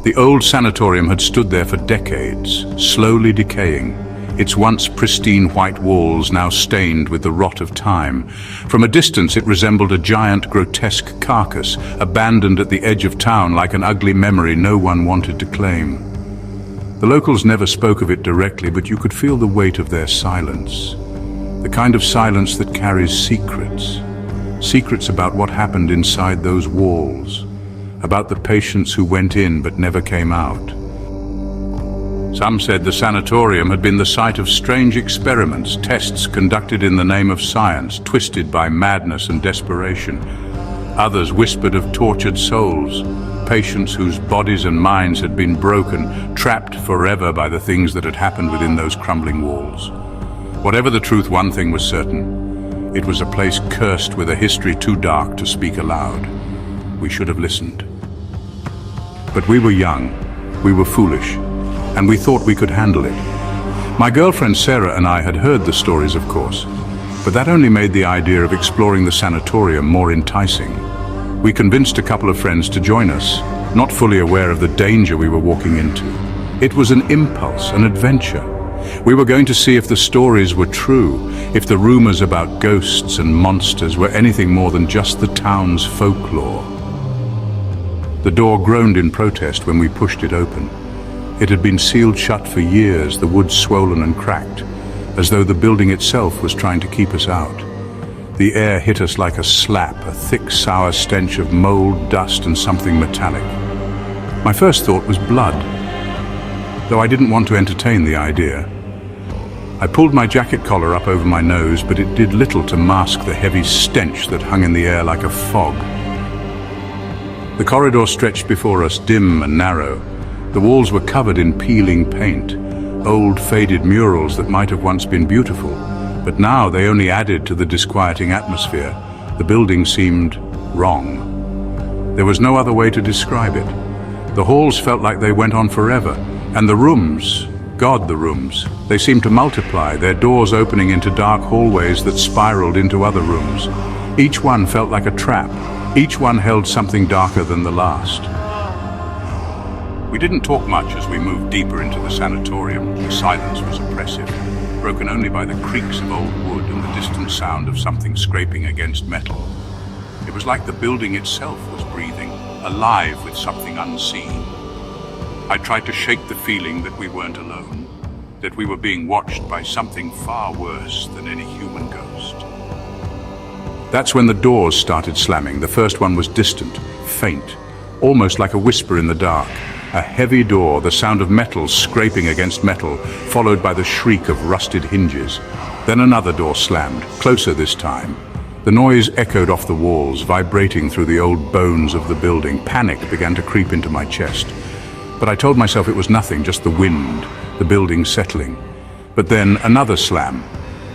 The old sanatorium had stood there for decades, slowly decaying, its once pristine white walls now stained with the rot of time. From a distance it resembled a giant, grotesque carcass, abandoned at the edge of town like an ugly memory no one wanted to claim. The locals never spoke of it directly, but you could feel the weight of their silence. The kind of silence that carries secrets. Secrets about what happened inside those walls, about the patients who went in but never came out. Some said the sanatorium had been the site of strange experiments, tests conducted in the name of science, twisted by madness and desperation. Others whispered of tortured souls, patients whose bodies and minds had been broken, trapped forever by the things that had happened within those crumbling walls. Whatever the truth, one thing was certain. It was a place cursed with a history too dark to speak aloud. We should have listened. But we were young, we were foolish, and we thought we could handle it. My girlfriend Sarah and I had heard the stories, of course, but that only made the idea of exploring the sanatorium more enticing. We convinced a couple of friends to join us, not fully aware of the danger we were walking into. It was an impulse, an adventure. We were going to see if the stories were true, if the rumors about ghosts and monsters were anything more than just the town's folklore. The door groaned in protest when we pushed it open. It had been sealed shut for years, the wood swollen and cracked, as though the building itself was trying to keep us out. The air hit us like a slap, a thick, sour stench of mold, dust, and something metallic. My first thought was blood, though I didn't want to entertain the idea. I pulled my jacket collar up over my nose, but it did little to mask the heavy stench that hung in the air like a fog. The corridor stretched before us, dim and narrow. The walls were covered in peeling paint, old faded murals that might have once been beautiful, but now they only added to the disquieting atmosphere. The building seemed wrong. There was no other way to describe it. The halls felt like they went on forever, and the rooms, God, the rooms, they seemed to multiply, their doors opening into dark hallways that spiraled into other rooms. Each one felt like a trap. Each one held something darker than the last. We didn't talk much as we moved deeper into the sanatorium. The silence was oppressive, broken only by the creaks of old wood and the distant sound of something scraping against metal. It was like the building itself was breathing, alive with something unseen. I tried to shake the feeling that we weren't alone, that we were being watched by something far worse than any human ghost. That's when the doors started slamming. The first one was distant, faint, almost like a whisper in the dark. A heavy door, the sound of metal scraping against metal, followed by the shriek of rusted hinges. Then another door slammed, closer this time. The noise echoed off the walls, vibrating through the old bones of the building. Panic began to creep into my chest. But I told myself it was nothing, just the wind, the building settling. But then another slam.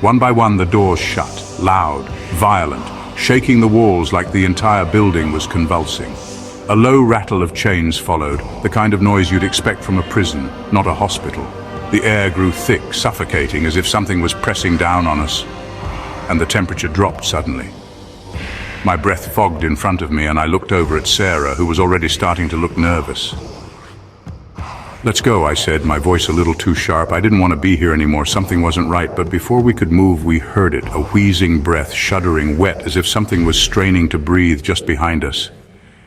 One by one the doors shut, loud, violent, shaking the walls like the entire building was convulsing. A low rattle of chains followed, the kind of noise you'd expect from a prison, not a hospital. The air grew thick, suffocating, as if something was pressing down on us. And the temperature dropped suddenly. My breath fogged in front of me, and I looked over at Sarah, who was already starting to look nervous. "Let's go," I said, my voice a little too sharp. I didn't want to be here anymore. Something wasn't right, but before we could move, we heard it, a wheezing breath, shuddering, wet, as if something was straining to breathe just behind us.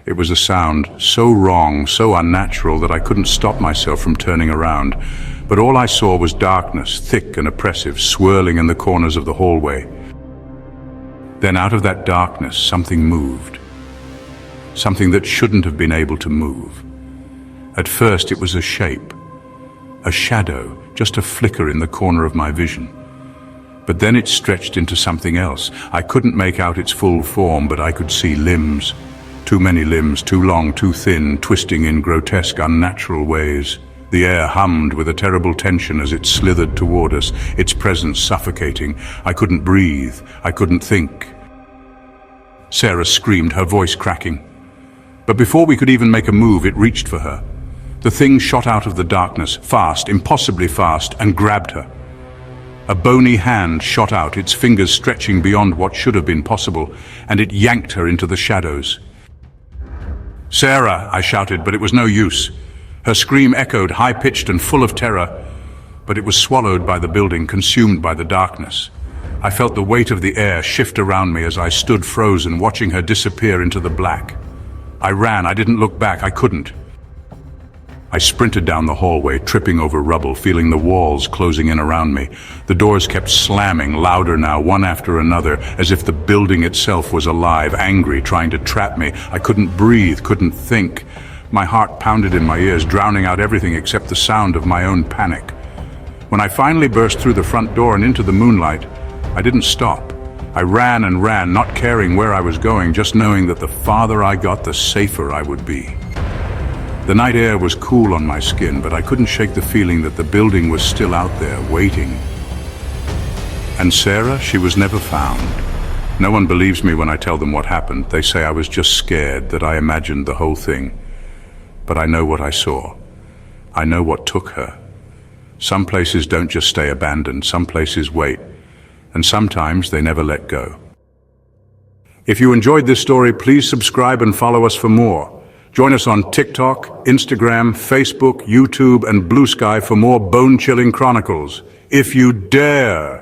It was a sound so wrong, so unnatural, that I couldn't stop myself from turning around. But all I saw was darkness, thick and oppressive, swirling in the corners of the hallway. Then out of that darkness, something moved. Something that shouldn't have been able to move. At first it was a shape, a shadow, just a flicker in the corner of my vision. But then it stretched into something else. I couldn't make out its full form, but I could see limbs. Too many limbs, too long, too thin, twisting in grotesque, unnatural ways. The air hummed with a terrible tension as it slithered toward us, its presence suffocating. I couldn't breathe. I couldn't think. Sarah screamed, her voice cracking. But before we could even make a move, it reached for her. The thing shot out of the darkness, fast, impossibly fast, and grabbed her. A bony hand shot out, its fingers stretching beyond what should have been possible, and it yanked her into the shadows. "Sarah," I shouted, but it was no use. Her scream echoed, high-pitched and full of terror, but it was swallowed by the building, consumed by the darkness. I felt the weight of the air shift around me as I stood frozen, watching her disappear into the black. I ran. I didn't look back. I couldn't. I sprinted down the hallway, tripping over rubble, feeling the walls closing in around me. The doors kept slamming, louder now, one after another, as if the building itself was alive, angry, trying to trap me. I couldn't breathe, couldn't think. My heart pounded in my ears, drowning out everything except the sound of my own panic. When I finally burst through the front door and into the moonlight, I didn't stop. I ran and ran, not caring where I was going, just knowing that the farther I got, the safer I would be. The night air was cool on my skin, but I couldn't shake the feeling that the building was still out there, waiting. And Sarah, she was never found. No one believes me when I tell them what happened. They say I was just scared, that I imagined the whole thing. But I know what I saw. I know what took her. Some places don't just stay abandoned, some places wait. And sometimes they never let go. If you enjoyed this story, please subscribe and follow us for more. Join us on TikTok, Instagram, Facebook, YouTube, and Blue Sky for more bone-chilling chronicles. If you dare!